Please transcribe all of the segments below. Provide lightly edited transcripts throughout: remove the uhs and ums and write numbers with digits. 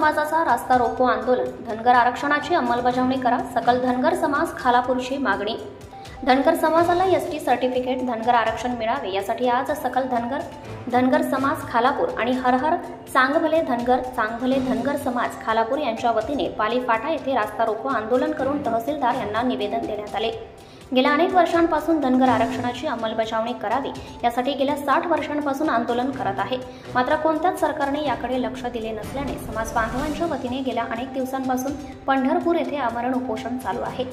समाजाचा रास्ता रोको आंदोलन, धनगर आरक्षणाची अंमलबजावणी करा, सकल धनगर समाज खालापूरची मागणी। धनगर समाजाला एसटी सर्टिफिकेट, धनगर आरक्षण मिळावे यासाठी आज सकल धनगर समाज खालापूर आणि हर हर चांगभले धनगर समाज खालापूर यांच्या वतीने पाली फाटा येथे रास्ता रोको आंदोलन करून तहसीलदार यांना निवेदन देण्यात आले। गेल्या अनेक वर्षांपासून धनगर आरक्षणाची अंमलबजावणी करावी यासाठी गेल्या 60 वर्षांपासून आंदोलन करत आहे। मात्र कोणत्याच सरकारने याकडे लक्ष दिले नसल्याने समाज बांधवांच्या वतीने गेल्या अनेक दिवसांपासून पंढरपूर येथे आमरण उपोषण चालू आहे।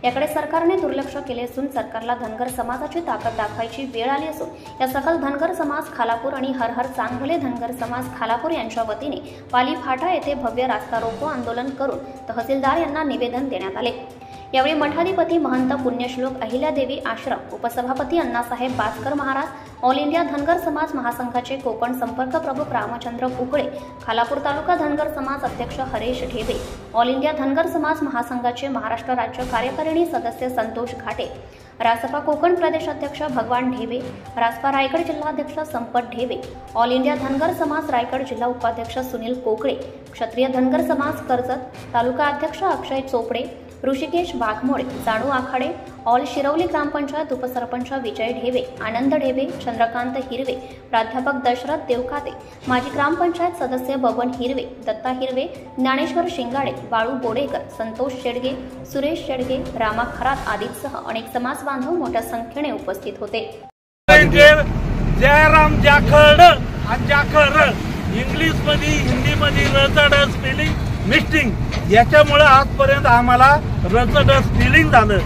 याकडे सरकारने दुर्लक्ष केले असून सरकारला धनगर समाजाची ताकद दाखवायची वेळ आली असून या सकल धनगर समाज खालापूर आणि हर हर चांगभले धनगर समाज खालापूर यांच्या वतीने पाली फाटा येथे भव्य रास्ता रोको आंदोलन करून तहसीलदार यांना निवेदन देण्यात आले। यावेळी मठाधिपती महंत पुण्यश्लोक अहिल्यादेवी आश्रम, उपसभापती अण्णासाहेब बाचकर महाराज, ऑल इंडिया धनगर समाज महासंघाचे कोकण संपर्क प्रमुख रामचंद्र कुकडे, खालापूर तालुका धनगर समाज अध्यक्ष हरेश ढेबे, ऑल इंडिया धनगर समाज महासंघाचे महाराष्ट्र राज्य कार्यकारिणी सदस्य संतोष घाटे, रासपा कोकण प्रदेश अध्यक्ष भगवान ढेबे, रासपा रायगड जिल्हाध्यक्ष संपत ढेबे, ऑल इंडिया धनगर समाज रायगड जिल्हा उपाध्यक्ष सुनील कोकळे, क्षत्रिय धनगर समाज कर्जत तालुका अध्यक्ष अक्षय चोपडे, ऋषिकेश वाघमोडे, जाणू आखाडे, ऑल शिरवली ग्रामपंचायत उपसरपंच विजय ढेबे, आनंद ढेबे, चंद्रकांत हिरवे, प्राध्यापक दशरथ देवखाते, माजी ग्रामपंचायत सदस्य बबन हिरवे, दत्ता हिरवे, ज्ञानेश्वर शिंगाडे, बाळू बोडेकर, संतोष शेडगे, सुरेश शेडगे, रामा खरात आदींसह अनेक समाज बांधव मोठ्या संख्येने उपस्थित होते। जयराम जाखड आणि जाखर इंग्लिश मध्ये, हिंदी मध्ये रचड स्पेलिंग मिस्टिंग, याच्यामुळे आजपर्यंत आम्हाला रचड स्पेलिंग झालं,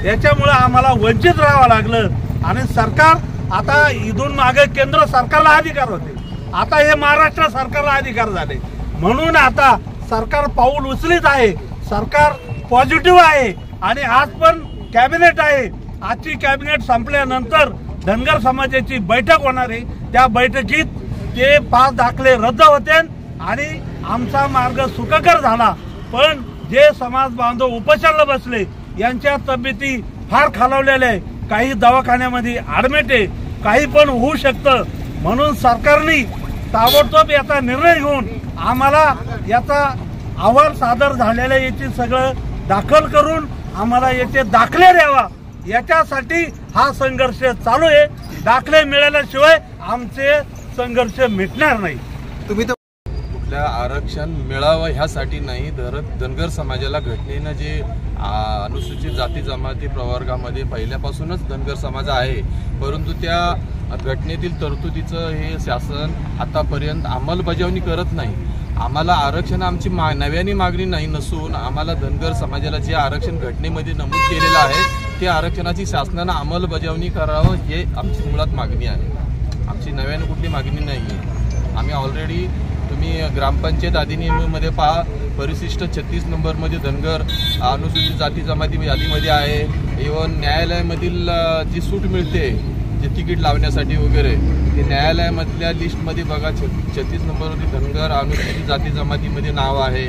याच्यामुळे आम्हाला वंचित राहावं लागलं। आणि सरकार आता इथून मागे केंद्र सरकारला अधिकार होते, आता हे महाराष्ट्र सरकारला अधिकार झाले, म्हणून आता सरकार पाऊल उचलीत आहे, सरकार पॉझिटिव्ह आहे। आणि आज पण कॅबिनेट आहे, आजची कॅबिनेट संपल्यानंतर धनगर समाजाची बैठक होणार आहे, त्या बैठकीत ते 5 दाखले रद्द होते आणि आमचा मार्ग सुखकर झाला। पण जे समाज बांधव उपोषणाला बसले यांच्या तब्येती फार खालावलेल्या आहे, काही दवाखान्यामध्ये ऍडमिट आहे, काही पण होऊ शकतं, म्हणून सरकारने ताबडतोब याचा निर्णय घेऊन आम्हाला याचा अहवाल सादर झालेला याची सगळं दाखल करून आम्हाला याचे दाखले द्यावा, याच्यासाठी हा संघर्ष चालू आहे। दाखले मिळाल्याशिवाय आमचे संघर्ष मिटणार नाही। तुम्ही आरक्षण मिळावं ह्यासाठी नाही, धनगर समाजाला घटनेनं जे अनुसूचित जाती जमाती प्रवर्गामध्ये पहिल्यापासूनच धनगर समाज आहे, परंतु त्या घटनेतील तरतुदीचं हे शासन आतापर्यंत अंमलबजावणी करत नाही। आम्हाला आरक्षण आमची नव्याने मागणी नाही नसून आम्हाला धनगर समाजाला जे आरक्षण घटनेमध्ये नमूद केलेलं आहे ते आरक्षणाची शासनानं अंमलबजावणी करावं हे आमची मुळात मागणी आहे, आमची नव्याने कुठली मागणी नाही आहे। आम्ही ऑलरेडी तुम्ही ग्रामपंचायत अधिनियमामध्ये पहा, परिशिष्ट 36 नंबरमध्ये धनगर अनुसूचित जाती जमाती यादीमध्ये आहे। इव्हन न्यायालयामधील जी सूट मिळते जे तिकीट लावण्यासाठी वगैरे ते न्यायालयामधल्या लिस्टमध्ये बघा 36 नंबरवरती धनगर अनुसूचित जाती जमातीमध्ये नाव आहे।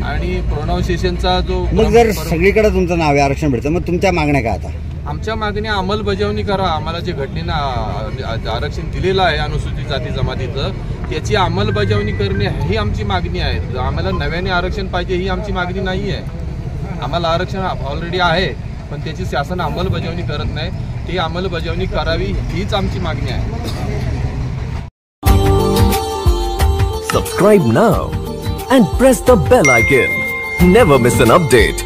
आणि प्रोनाउन्सिएशनचा जो मग जर सगळीकडे तुमचं नाव आहे आरक्षण भेटतं, मग तुमच्या मागण्या काय? आता आमच्या मागण्या अंमलबजावणी करा, आम्हाला जे घटनेनं आरक्षण दिलेलं आहे अनुसूचित जाती जमातीचं त्याची अंमलबजावणी करणे ही आमची मागणी आहे। आम्हाला नव्याने आरक्षण पाहिजे ही आमची मागणी नाही आहे, आम्हाला आरक्षण ऑलरेडी आहे पण त्याची शासन अंमलबजावणी करत नाही, ती अंमलबजावणी करावी हीच आमची मागणी आहे। Subscribe now and press the bell icon. Never miss an update.